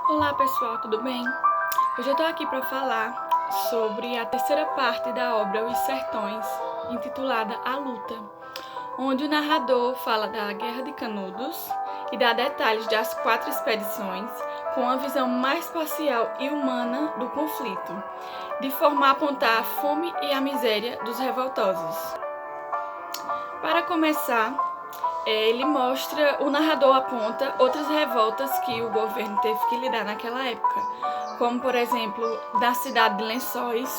Olá pessoal, tudo bem? Hoje eu tô aqui para falar sobre a terceira parte da obra Os Sertões, intitulada A Luta, onde o narrador fala da Guerra de Canudos e dá detalhes das 4 expedições com uma visão mais parcial e humana do conflito, de forma a apontar a fome e a miséria dos revoltosos. Para começar, o narrador aponta outras revoltas que o governo teve que lidar naquela época, como por exemplo, da cidade de Lençóis,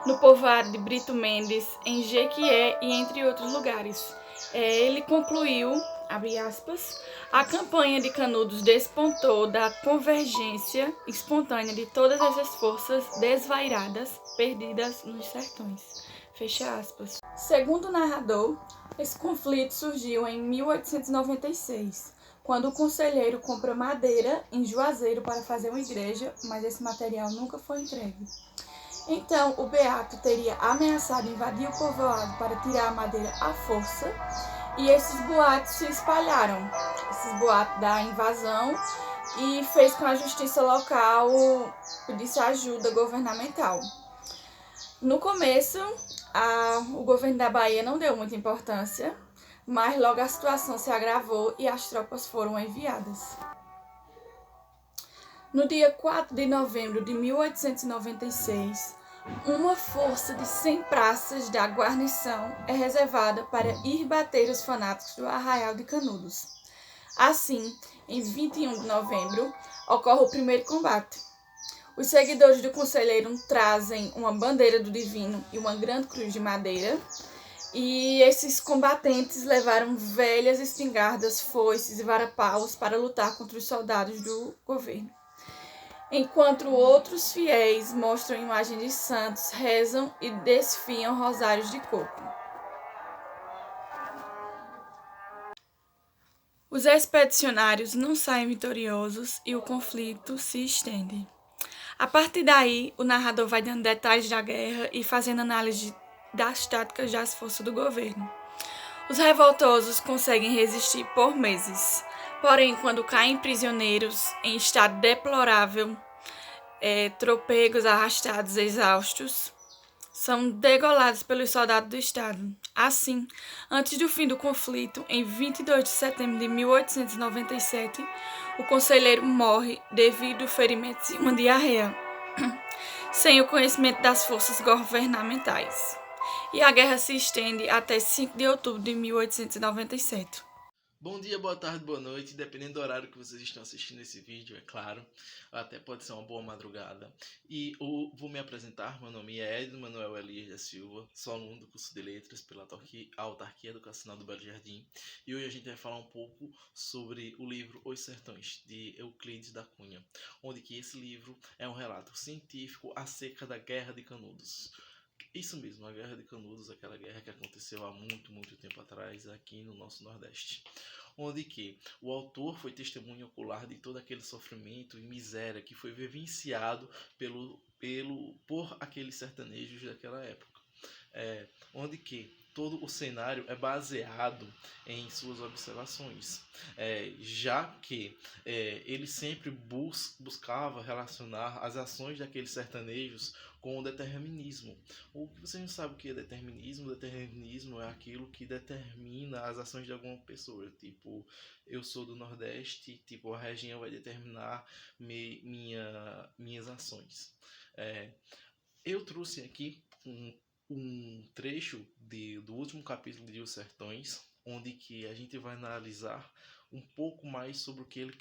no povoado de Brito Mendes, em Jequié e entre outros lugares. Ele concluiu, abre aspas, a campanha de Canudos despontou da convergência espontânea de todas essas forças desvairadas, perdidas nos sertões. Fecha aspas. Segundo o narrador, esse conflito surgiu em 1896, quando o conselheiro comprou madeira em Juazeiro para fazer uma igreja, mas esse material nunca foi entregue. Então, o Beato teria ameaçado invadir o povoado para tirar a madeira à força, e esses boatos se espalharam, esses boatos da invasão, e fez com que a justiça local pedisse ajuda governamental. No começo, o governo da Bahia não deu muita importância, mas logo a situação se agravou e as tropas foram enviadas. No dia 4 de novembro de 1896, uma força de 100 praças da guarnição é reservada para ir bater os fanáticos do Arraial de Canudos. Assim, em 21 de novembro, ocorre o primeiro combate. Os seguidores do conselheiro trazem uma bandeira do divino e uma grande cruz de madeira, e esses combatentes levaram velhas espingardas, foices e varapaus para lutar contra os soldados do governo. Enquanto outros fiéis mostram imagens de santos, rezam e desfiam rosários de coco. Os expedicionários não saem vitoriosos e o conflito se estende. A partir daí, o narrador vai dando detalhes da guerra e fazendo análise das táticas das forças do governo. Os revoltosos conseguem resistir por meses, porém, quando caem prisioneiros em estado deplorável, tropegos, arrastados, exaustos, são degolados pelos soldados do Estado. Assim, antes do fim do conflito, em 22 de setembro de 1897, o conselheiro morre devido a ferimentos e uma diarreia, sem o conhecimento das forças governamentais. E a guerra se estende até 5 de outubro de 1897. Bom dia, boa tarde, boa noite, dependendo do horário que vocês estão assistindo esse vídeo, é claro. Até pode ser uma boa madrugada. E eu vou me apresentar, meu nome é Edno Manuel Elias da Silva, sou aluno do curso de Letras pela Autarquia Educacional do Belo Jardim. E hoje a gente vai falar um pouco sobre o livro Os Sertões, de Euclides da Cunha, onde que esse livro é um relato científico acerca da Guerra de Canudos. Isso mesmo, a Guerra de Canudos, aquela guerra que aconteceu há muito tempo atrás aqui no nosso Nordeste, onde que o autor foi testemunha ocular de todo aquele sofrimento e miséria que foi vivenciado por aqueles sertanejos daquela época, onde que todo o cenário é baseado em suas observações, já que ele sempre buscava relacionar as ações daqueles sertanejos com o determinismo. O que você não sabe o que é determinismo? Determinismo é aquilo que determina as ações de alguma pessoa. Tipo, eu sou do Nordeste, tipo, a região vai determinar minhas ações. Eu trouxe aqui um trecho do último capítulo de Os Sertões, onde que a gente vai analisar um pouco mais sobre o que ele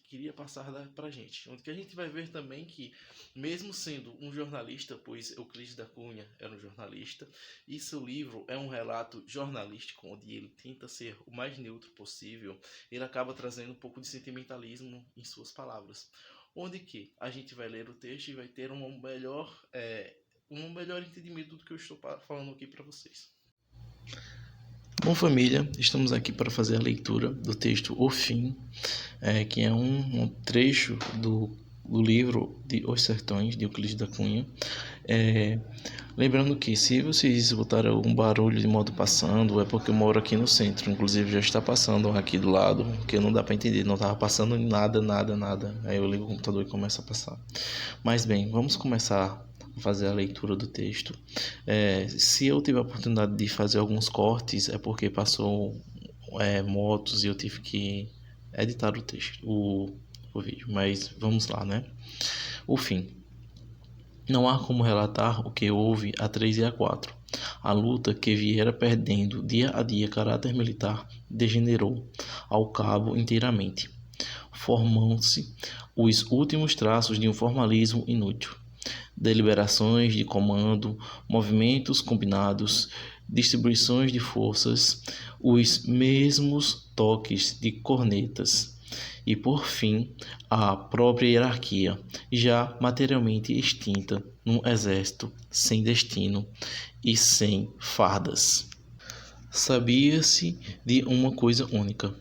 queria passar pra gente. Onde que a gente vai ver também que, mesmo sendo um jornalista, pois Euclides da Cunha era um jornalista, e seu livro é um relato jornalístico, onde ele tenta ser o mais neutro possível, ele acaba trazendo um pouco de sentimentalismo em suas palavras. Onde que a gente vai ler o texto e vai ter um melhor entendimento do que eu estou falando aqui para vocês. Bom, família, estamos aqui para fazer a leitura do texto O Fim, que é um trecho do do livro de Os Sertões, de Euclides da Cunha. Lembrando que se vocês escutarem algum barulho de moto passando, é porque eu moro aqui no centro. Inclusive já está passando aqui do lado, que não dá para entender, não estava passando nada. Aí eu ligo o computador e começa a passar. Mas bem, vamos começar a fazer a leitura do texto. Se eu tive a oportunidade de fazer alguns cortes, é porque passou motos e eu tive que editar o texto, o vídeo. Mas vamos lá, né? O fim. Não há como relatar o que houve a 3 e a 4. A luta, que viera perdendo dia a dia caráter militar, degenerou ao cabo inteiramente. Formam-se os últimos traços de um formalismo inútil. Deliberações de comando, movimentos combinados, distribuições de forças, os mesmos toques de cornetas. E, por fim, a própria hierarquia, já materialmente extinta num exército sem destino e sem fardas. Sabia-se de uma coisa única.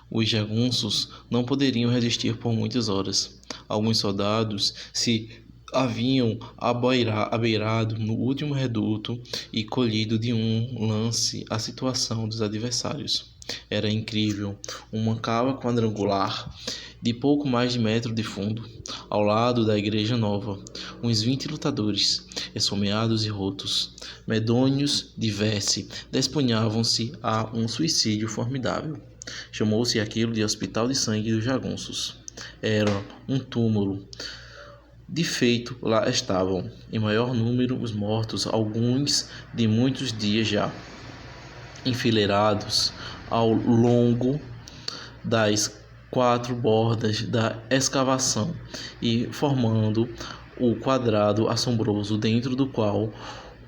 Os jagunços não poderiam resistir por muitas horas. Alguns soldados se haviam abeirado no último reduto e colhido de um lance a situação dos adversários. Era incrível, uma cava quadrangular de pouco mais de metro de fundo, ao lado da igreja nova, uns 20 lutadores, esfomeados e rotos, medonhos de veste, despunhavam-se a um suicídio formidável. Chamou-se aquilo de Hospital de Sangue dos Jagunços. Era um túmulo. De feito, lá estavam, em maior número, os mortos, alguns de muitos dias já, enfileirados ao longo das 4 bordas da escavação e formando o quadrado assombroso dentro do qual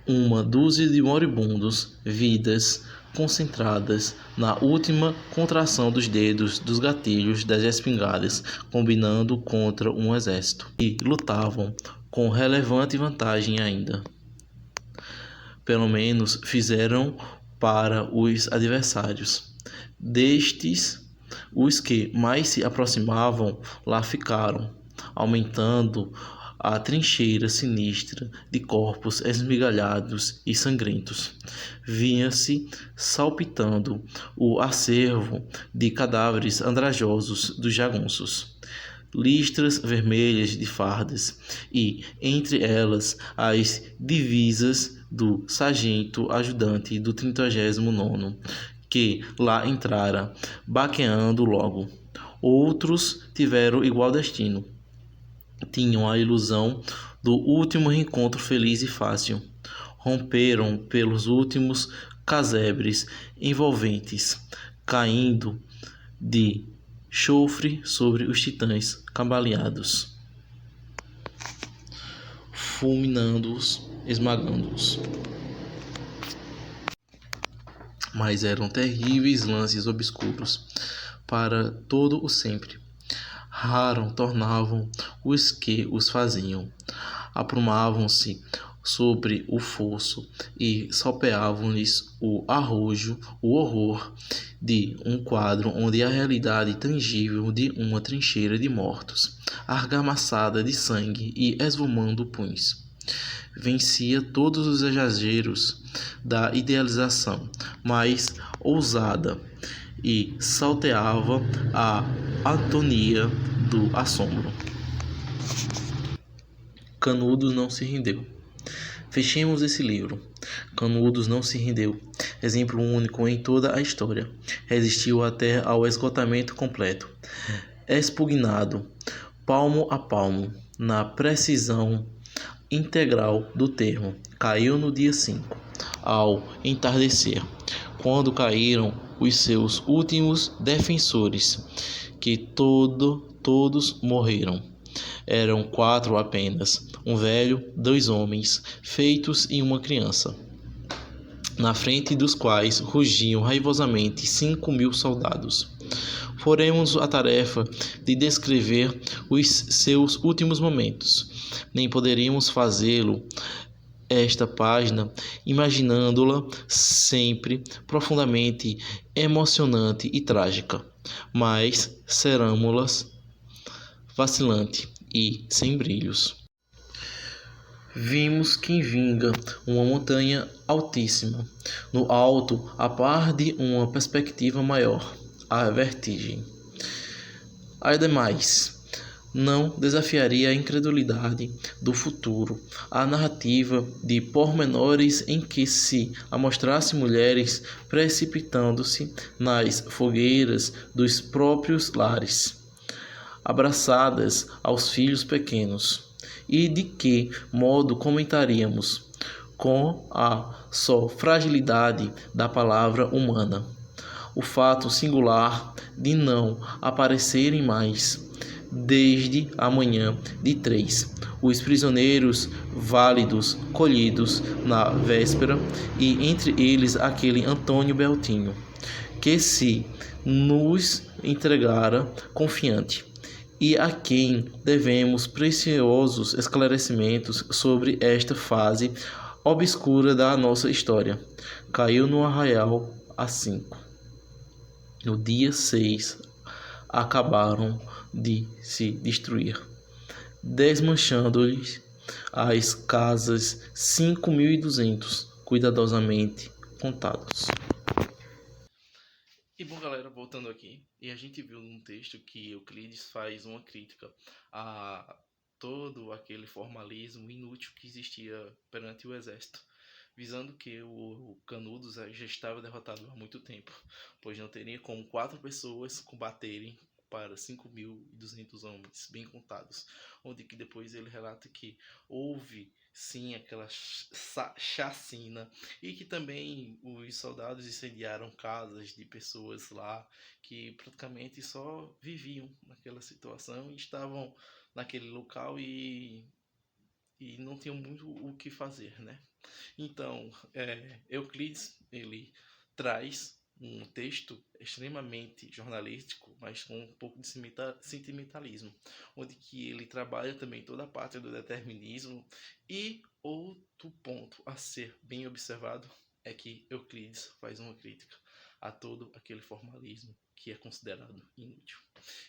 uma dúzia de moribundos, vidas concentradas na última contração dos dedos dos gatilhos das espingardas, combinando contra um exército, e lutavam com relevante vantagem ainda. Pelo menos fizeram para os adversários. Destes, os que mais se aproximavam lá ficaram, aumentando a trincheira sinistra de corpos esmigalhados e sangrentos. Vinha-se salpitando o acervo de cadáveres andrajosos dos jagunços. Listras vermelhas de fardas, e, entre elas, as divisas do sargento ajudante do 39º, que lá entrara, baqueando logo. Outros tiveram igual destino. Tinham a ilusão do último reencontro feliz e fácil. Romperam pelos últimos casebres envolventes, caindo de chofre sobre os titãs cambaleados, fulminando-os, esmagando-os. Mas eram terríveis lances obscuros para todo o sempre. Raro tornavam os que os faziam. Aprumavam-se sobre o fosso e salpeavam-lhes o arrojo, o horror de um quadro onde a realidade tangível de uma trincheira de mortos, argamassada de sangue e esvumando puns, vencia todos os exageros da idealização mais ousada e salteava a atonia do assombro. Canudos não se rendeu. Fechemos esse livro. Canudos não se rendeu. Exemplo único em toda a história. Resistiu até ao esgotamento completo. Expugnado, palmo a palmo, na precisão integral do termo. Caiu no dia 5, ao entardecer, quando caíram os seus últimos defensores, que todos morreram. Eram 4 apenas, um velho, 2 homens, feitos e uma criança, na frente dos quais rugiam raivosamente 5.000 soldados. Faremos a tarefa de descrever os seus últimos momentos. Nem poderíamos fazê-lo esta página, imaginando-la sempre profundamente emocionante e trágica, mas ceramo-las vacilante e sem brilhos. Vimos quem vinga uma montanha altíssima, no alto, a par de uma perspectiva maior, a vertigem. Ademais, não desafiaria a incredulidade do futuro, a narrativa de pormenores em que se amostrasse mulheres precipitando-se nas fogueiras dos próprios lares, abraçadas aos filhos pequenos, e de que modo comentaríamos com a só fragilidade da palavra humana o fato singular de não aparecerem mais, desde a manhã de 3, os prisioneiros válidos colhidos na véspera, e entre eles aquele Antônio Beltinho, que se nos entregara confiante, e a quem devemos preciosos esclarecimentos sobre esta fase obscura da nossa história. Caiu no arraial às 5. No dia 6, acabaram de se destruir, desmanchando-lhes as casas 5.200, cuidadosamente contados. E bom, galera, voltando aqui, e a gente viu num texto que Euclides faz uma crítica a todo aquele formalismo inútil que existia perante o exército, visando que o Canudos já estava derrotado há muito tempo, pois não teria como 4 pessoas combaterem para 5.200 homens bem contados, onde que depois ele relata que houve sim aquela chacina e que também os soldados incendiaram casas de pessoas lá que praticamente só viviam naquela situação e estavam naquele local e não tinham muito o que fazer, né? Então, Euclides, ele traz um texto extremamente jornalístico, mas com um pouco de sentimentalismo, onde que ele trabalha também toda a parte do determinismo. E outro ponto a ser bem observado é que Euclides faz uma crítica a todo aquele formalismo que é considerado inútil.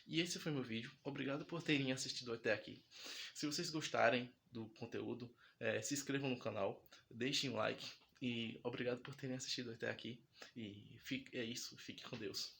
E esse foi meu vídeo. Obrigado por terem assistido até aqui. Se vocês gostarem do conteúdo, se inscrevam no canal, deixem um like e obrigado por terem assistido até aqui. E é isso, fique com Deus.